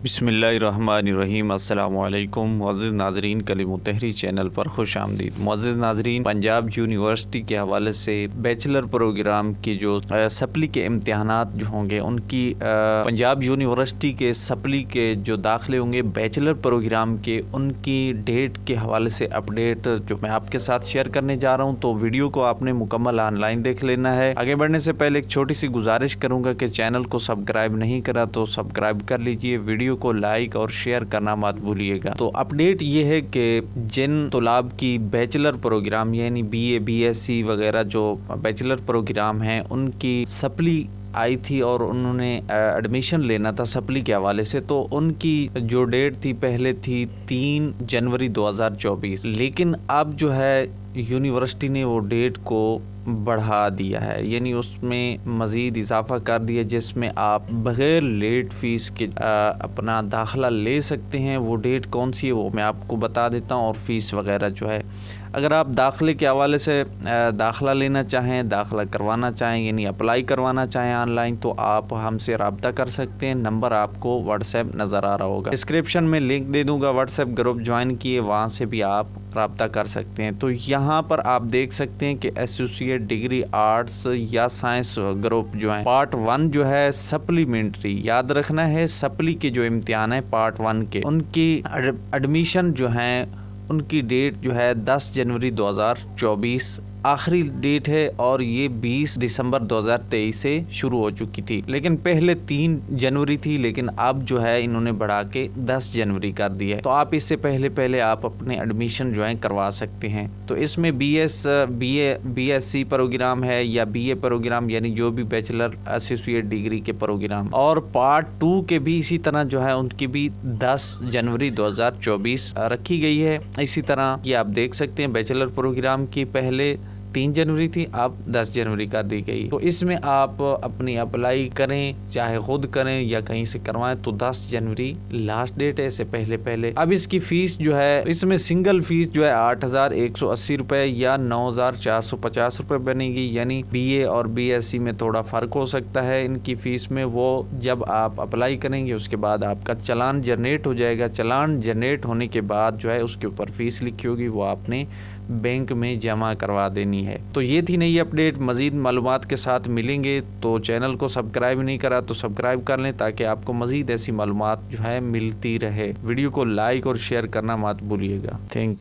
بسم اللہ الرحمن الرحیم۔ السلام علیکم معزز ناظرین، کلمہ تحریر چینل پر خوش آمدید۔ معزز ناظرین، پنجاب یونیورسٹی کے حوالے سے بیچلر پروگرام کی جو سپلی کے امتحانات جو ہوں گے ان کی پنجاب یونیورسٹی کے سپلی کے جو داخلے ہوں گے بیچلر پروگرام کے، ان کی ڈیٹ کے حوالے سے اپڈیٹ جو میں آپ کے ساتھ شیئر کرنے جا رہا ہوں، تو ویڈیو کو آپ نے مکمل آن لائن دیکھ لینا ہے۔ آگے بڑھنے سے پہلے ایک چھوٹی سی گزارش کروں گا کہ چینل کو سبسکرائب نہیں کرا تو سبسکرائب کر لیجئے، ویڈیو کو لائک اور شیئر کرنا مت بھولیے گا۔ تو اپڈیٹ یہ ہے کہ جن طلاب کی بیچلر پروگرام یعنی B A B S C وغیرہ جو بیچلر پروگرام ہیں ان کی سپلی آئی تھی اور انہوں نے ایڈمیشن لینا تھا سپلی کے حوالے سے، تو ان کی جو ڈیٹ تھی پہلے تھی 3 جنوری 2024، لیکن اب جو ہے یونیورسٹی نے وہ ڈیٹ کو بڑھا دیا ہے، یعنی اس میں مزید اضافہ کر دیا جس میں آپ بغیر لیٹ فیس کے اپنا داخلہ لے سکتے ہیں۔ وہ ڈیٹ کون سی ہے وہ میں آپ کو بتا دیتا ہوں، اور فیس وغیرہ جو ہے اگر آپ داخلے کے حوالے سے داخلہ لینا چاہیں، داخلہ کروانا چاہیں یعنی اپلائی کروانا چاہیں آن لائن، تو آپ ہم سے رابطہ کر سکتے ہیں۔ نمبر آپ کو واٹس ایپ نظر آ رہا ہوگا، ڈسکرپشن میں لنک دے دوں گا، واٹس ایپ گروپ جوائن کیے، وہاں سے بھی آپ رابطہ کر سکتے ہیں۔ تو یہاں پر آپ دیکھ سکتے ہیں کہ ایسوسیٹ ڈگری آرٹس یا سائنس گروپ جو ہیں پارٹ 1 جو ہے سپلیمنٹری، یاد رکھنا ہے سپلی کے جو امتحان ہیں پارٹ 1 کے، ان کی ایڈمیشن جو ہیں ان کی ڈیٹ جو ہے 10 جنوری 2024 آخری ڈیٹ ہے، اور یہ 20 دسمبر 2023 سے شروع ہو چکی تھی، لیکن پہلے 3 جنوری تھی، لیکن اب جو ہے انہوں نے بڑھا کے 10 جنوری کر دیا ہے۔ تو آپ اس سے پہلے آپ اپنے ایڈمیشن جو ہیں کروا سکتے ہیں۔ تو اس میں بی ایس سی پروگرام ہے یا بی اے پروگرام یعنی جو بھی بیچلر ایسوسیٹ ڈگری کے پروگرام، اور پارٹ 2 کے بھی اسی طرح جو ہے ان کی بھی 10 جنوری 2024 رکھی گئی ہے۔ اسی طرح یہ آپ دیکھ سکتے ہیں بیچلر پروگرام کی پہلے 3 جنوری تھی، اب 10 جنوری کر دی گئی۔ تو اس میں آپ اپنی اپلائی کریں، چاہے خود کریں یا کہیں سے کروائیں، تو 10 جنوری لاسٹ ڈیٹ ہے، اس سے پہلے۔ اب اس کی فیس جو ہے، اس میں سنگل فیس جو ہے 8,180 روپے یا 9,450 روپے بنے گی، یعنی بی اے اور بی ایس سی میں تھوڑا فرق ہو سکتا ہے ان کی فیس میں۔ وہ جب آپ اپلائی کریں گے اس کے بعد آپ کا چلان جنریٹ ہو جائے گا، چلان جنریٹ ہونے کے بعد جو ہے اس کے اوپر فیس لکھی ہوگی، وہ آپ نے بینک میں جمع کروا دینی ہے۔ تو یہ تھی نئی اپڈیٹ، مزید معلومات کے ساتھ ملیں گے۔ تو چینل کو سبسکرائب نہیں کرا تو سبسکرائب کر لیں تاکہ آپ کو مزید ایسی معلومات جو ہے ملتی رہے۔ ویڈیو کو لائک اور شیئر کرنا مت بھولیے گا۔ تھینک